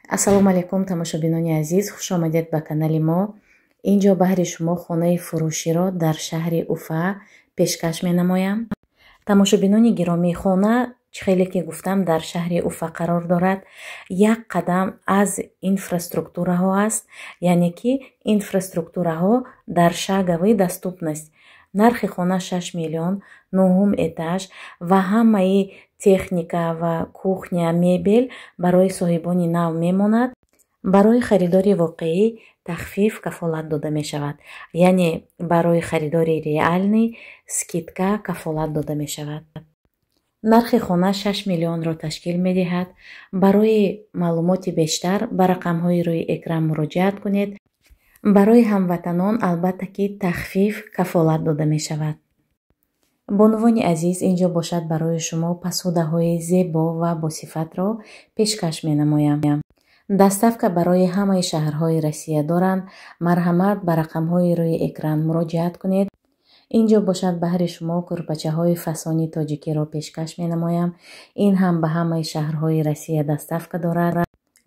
ассалому алайкум тамошобинони азиз, хуш омадед ба канали мо. Инҷо баҳри шумо хонаи фурӯширо дар шаҳри Уфа пешкаш менамоям. Тамошобинони гиромӣ, хона хеле ки гуфтам дар шаҳри Уфа қарор дорад. Як қадам аз инфраструктураҳо аст, яъне ки инфраструктураҳо дар шагавӣ даступност. Нархи хона 6 миллион, 9 этаж ва ҳамаи техника ва кухня, мебел барои соҳибони нав мемонад. Барои харидори воқеӣ тахфиф кафолат дода мешавад, яъне барои харидори реальнӣ скидка кафолат дода мешавад. нархи хона 6 миллионро ташкил медиҳад. Барои маълумоти бештар ба рақамҳои рӯи экран муроҷиат кунед. барои ҳамватанон албатта ки тахфиф кафолат дода мешавад. бонувони азиз, инҷо бошад барои шумо пасудаҳои зебо ва босифатро пешкаш менамоям. даставка барои ҳамаи шаҳрҳои Россия доранд. марҳамат, ба рақамҳои рӯи экран муроҷиат кунед. инҷо бошад баҳри шумо курпачаҳои фасони тоҷикиро пешкаш менамоям. ин ҳам ба ҳамаи шаҳрҳои Россия даставка дорад.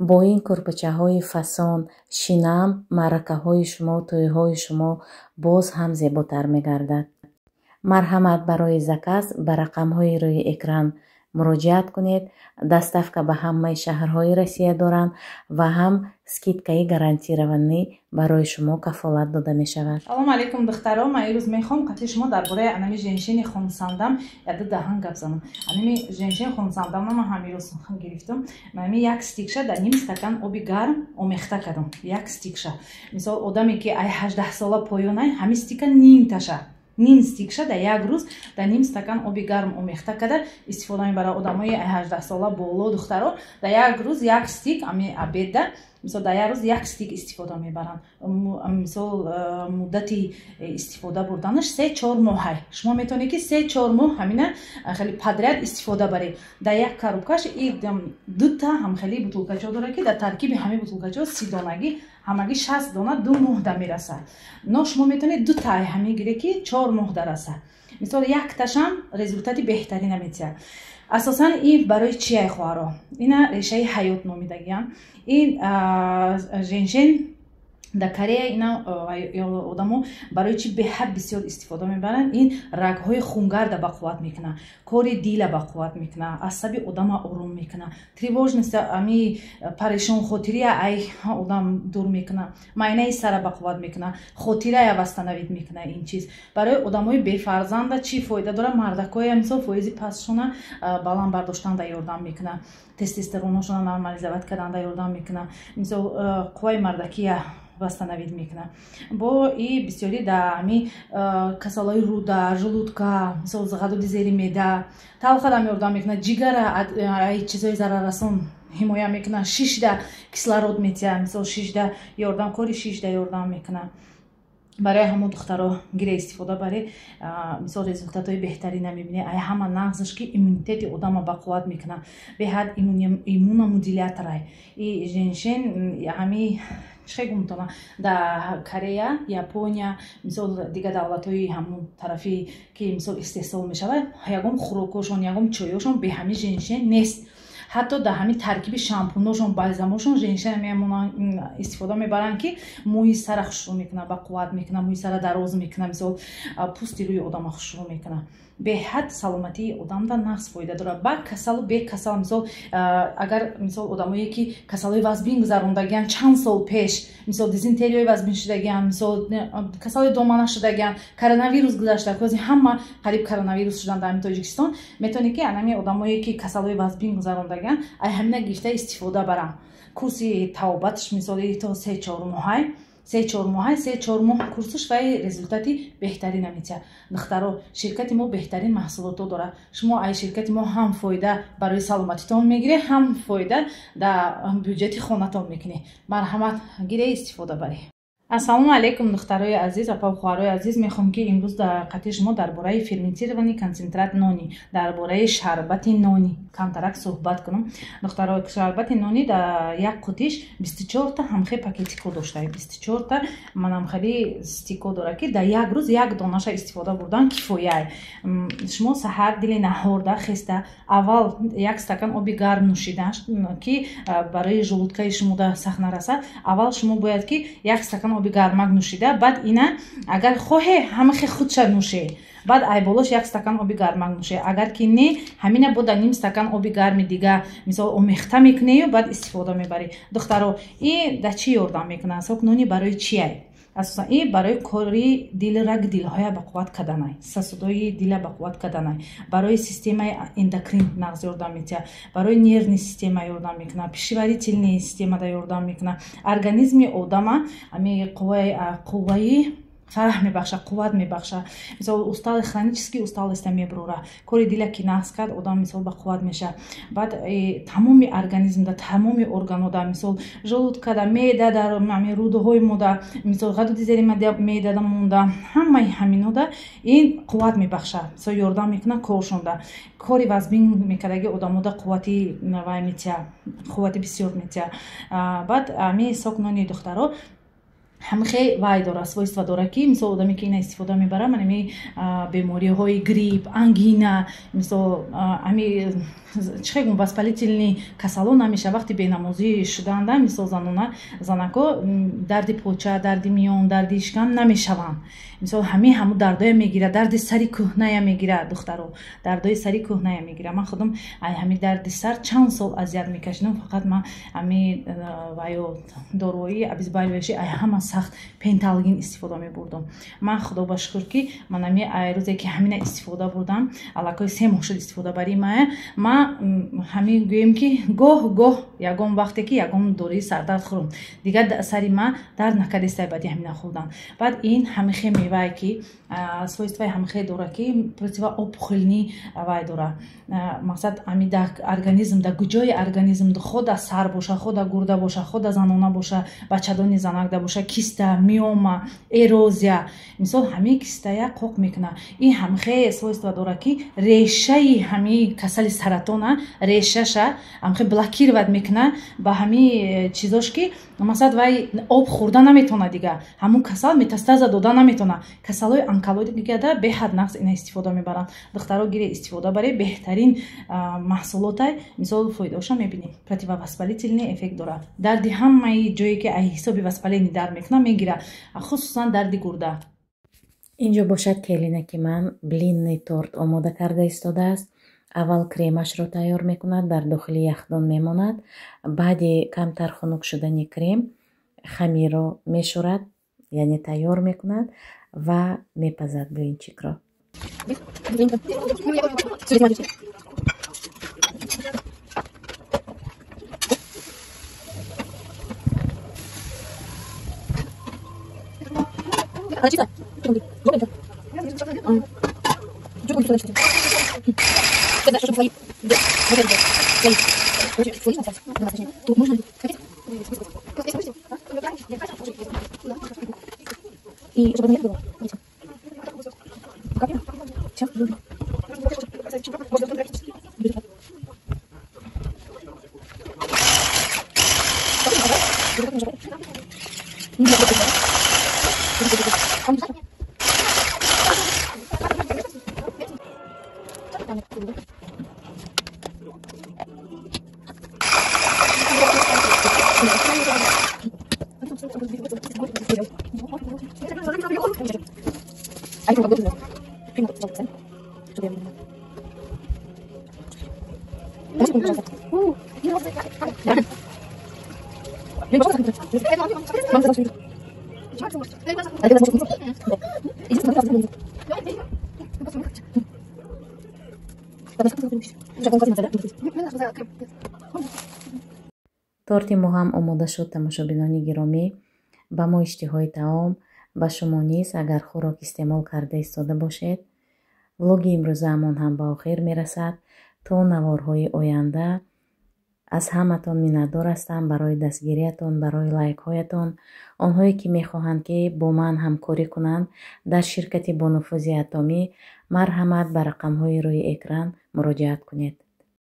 бо ин курпачаҳои фасон, шинам, маъракаҳои шумо, тӯйҳои шумо боз ҳам зеботар мегардад. марҳамат, барои заказ ба рақамҳои рӯи экран муроҷиат кунед. даставка ба ҳамаи шаҳрҳои Россия доранд ва ҳам скидкаи гарантированӣ барои шумо кафолат дода мешавад. салому алайкум духтаро, ман имрӯз мехоҳам қати шумо дар бораи анами женшини хунсандам яда даҳан гап занам. анами женшини хунсандамна ман ҳамирӯз гирифтам. ман як стикша дар ним стакан оби гарм омехта кардам. як стикша. мисол одаме ки ай 18 сола поёнай, ҳами стика нимташа. ним стикша дар як рӯз дар ним стакан оби гарм омехта карда истифода мебарад. одамои 18 сола боло духтаро дар як рӯз як стик ами обеда мисол дар як рӯз як стик истифода мебаранд. мисол муддати истифода бурданаш 3-4 моҳай. шумо метавонед ки 3-4 моҳ ҳамина хеле подряд истифода баред. дар як коробкаш дута ҳамхели бутулкачо дорад ки дар таркиби ҳамин бутулкачо 30 донагӣ ҳамагӣ 60 дона 2 моҳ да мерасад. но шумо метавонед дута ҳамин гире ки 4 моҳ да расад. мисол якташам результати беҳтарина метиҳад. асосан ин барои чияй хоҳаро, ина решаи ҳаёт номидагиян. ин женшин дар Корея ина одамо барои чи беҳад бисёр истифода мебаранд. ин рагҳои хунгарда бақувват мекунад, кори дила бақувват мекунад, асаби одама ором мекунад, тревожност ами парешонхотирия ай одам дур мекунад, майнаи сара бақувват мекунад, хотирая вастанавид мекунад. ин чиз барои одамои бефарзанда чӣ фоида дорад? мардакоя мисол фоизи пастшона баланд бардоштанда ёрдам мекунад, тестостероношона нормализоват карданда ёрдам мекунад, мисол қувваи мардакия вастанавид мекунад. бо и бисёри да ами касалои руда, желудка, мисол ғадуди зери меъда талхадам ёрдам мекунад, ҷигара ай чизои зараррасон ҳимоя мекунад, шишда кислород метиҳад, мисол шишда ёрдам, кори шишда ёрдам мекунад. барои ҳамо духтаро гире истифода баред, мисол результатҳои беҳтарина мебинед. ай ҳама нағзаш ки иммунитети одама бақувват мекунад, беҳад иммуномодуляторай. и женшин ҳами чӣ гумтона дар Корея, Япония, мисол дигар давлатҳои ҳамон тарафи ки мисол истеҳсол мешавад, ягон хӯрокҳошон, ягон чойҳошон беҳами женшин нест. ҳатто дар ҳамин таркиби шампуношон, бальзамошон женшин истифода мебаранд ки мӯи сара хушрӯ мекунад, бақувват мекунад, мӯи сара дароз мекунад, мисол пӯсти рӯи одама хушрӯ мекунад. беҳад саломатии одамда нағз фоида дорад. ба касалу бе касал, мисол агар мисол одамое ки касалои вазбин гузарондагиян чанд сол пеш, мисол дизентерияи вазбин шудагиян, мисол касалои домана шудагиян, коронавирус гузашта, кози ҳама қариб коронавирус шудан дар Тоҷикистон, метавонед ки анами одамое ки касалои вазбин гузарондагиян ай ҳамина гирифта истифода баранд. курси тавбатш мисоли то 3-4 моҳай 3-4 моҳ курсуш вай результати беҳтарина метиҳад. духтаро, ширкати мо беҳтарин маҳсулото дорад. шумо ай ширкати мо ҳам фоида барои саломатитон мегиред, ҳам фоида дар бюҷети хонатон мекунед. марҳамат, гире истифода баред. ассалому алайкум духтарои азиз, апа ва хоҳарои азиз. Мехоҳам ки имрӯз дар қаъти шумо дар бораи ферментировании консентрат нони, дар бораи шарбати нони камтарак суҳбат кунам. Духтарои, шарбати нони дар як қутиш 24 та ҳамхел пакетико доштаем. 24 та манамхели стико дора ки дар як рӯз як донаша истифода бурдан кифояй. Шумо саҳар дили наҳорда хеста аввал як стакан оби гарм нӯшида ки барои желудкаи шумо сахт нарасад. Аввал шумо бояд ки як стакан оби гармак нӯшида, баъд ина агар хоҳе ҳамахе худша нӯше, баъд айболош як стакан оби гармак нӯше. Агар ки не, ҳамина бода ним стакан оби гарми дига мисол омехта мекунею, баъд истифода мебарӣ. Духтаро, ин да чӣ ёрдам мекунад? Сокнони барои чияй? асосан ин барои кори дилраг дилҳоя ба қувват каданай, сасудои дила ба қувват каданай, барои системаи эндокрин нағз ёрдам метиҳад, барои нервни система ёрдам мекунад, пишварительни системада ёрдам мекунад. Организми одама ами қувваи фараҳ мебахша, қувват мебахша. Мисол устали хронический усталост мебурора. Кори дила ки нақз кард, одам мисол ба қувват меша. Баъд тамоми организм да, тамоми органода, мисол желудкада, меъдада, рӯдаҳои мода, мисол ғадуди зери меъдада монда, ҳамаи ҳаминода ин қувват мебахша. Мисол ёрдам мекунад коршонда. Кори вазбин мекардаги одамода қуввати вай метиҳад, қуввати бисёр метиҳад. Баъд ами сокнони духтаро ҳамахе вай дора, свойства дора ки мисол одаме ки ина истифода мебара, манами бемориҳои грипп, ангина, мисол ами чӣ гум воспалительни касалон ҳамеша вақти бенамозӣ шуданда, мисол занако дарди поча, дарди миён, дарди ишкам намешаванд. Мисол ҳаму дардоя мегира, дарди сари кӯҳная мегира. Духтаро, дардои сари кӯҳная мегира. Ман худам ҳами дарди сар чанд сол азият мекашидам, фақат ман ҳами ваё дорои обезболивающий ҳама сахт пенталгин истифода мебурдам. Ман худо ба шукр ки ман ҳами рӯзе ки ҳамина истифода бурдам, аллакои 3 моҳ шуд истифода бари мая, ман ҳами гӯем ки гоҳ ягон вақте ки ягон дории сардард хӯрам, дигар сари ман дард накардистай баъди ҳамина хӯрдан. Баъд ин ҳамихе мевае ки свойствои ҳамихе дора ки противоопухолни вай дора. Мақсад ами да организм, да гуҷои организм, хо да сар боша, хо да гурда боша, хо да занона боша, бачадони занак боша, киста, миома, эрозия, мисол ҳами кистая қоқ мекунад. Ин ҳамихе свойства дора ки решаи ҳами касали саратона, решаша ҳамихе блокировать мекунад ба ҳами чизош ки масалан вай об хӯрда наметавонад, дига ҳамун касал метастаза дода наметавонад. Касалҳои онкологияда беҳад нағз ина истифода мебаранд. Духтаро гире истифода баре беҳтарин маҳсулотай мисол фоидаоша мебинем. Противовоспалительный эффект дора. Дарди ҳамаи ҷое ки ай ҳисоби воспаление дард мекунад мегира, хусусан дарди гурда. инҷо бошад келина ки ман блинни торт омода карда истодааст. аввал кремашро тайёр мекунад, дар дохили яхдон мемонад. баъди камтар хунук шудани крем хамирро мешӯрад, яъне тайёр мекунад ва мепазад блинчикро. торти мо ҳам омода шуд. тамошобинони гиромӣ, ба мо иштиҳои таом, ба шумо низ агар хӯрок истеъмол карда истода бошед. влоги имрӯзаамон ҳам ба охир мерасад. То наворҳои оянда аз ҳаматон миннатдор ҳастам барои дастгириятон, барои лайкҳоятон. онҳое ки мехоҳанд ки бо ман ҳамкорӣ кунанд дар ширкати бонуфузи атомӣ, марҳамат ба рақамҳои рӯи экран муроҷиат кунед.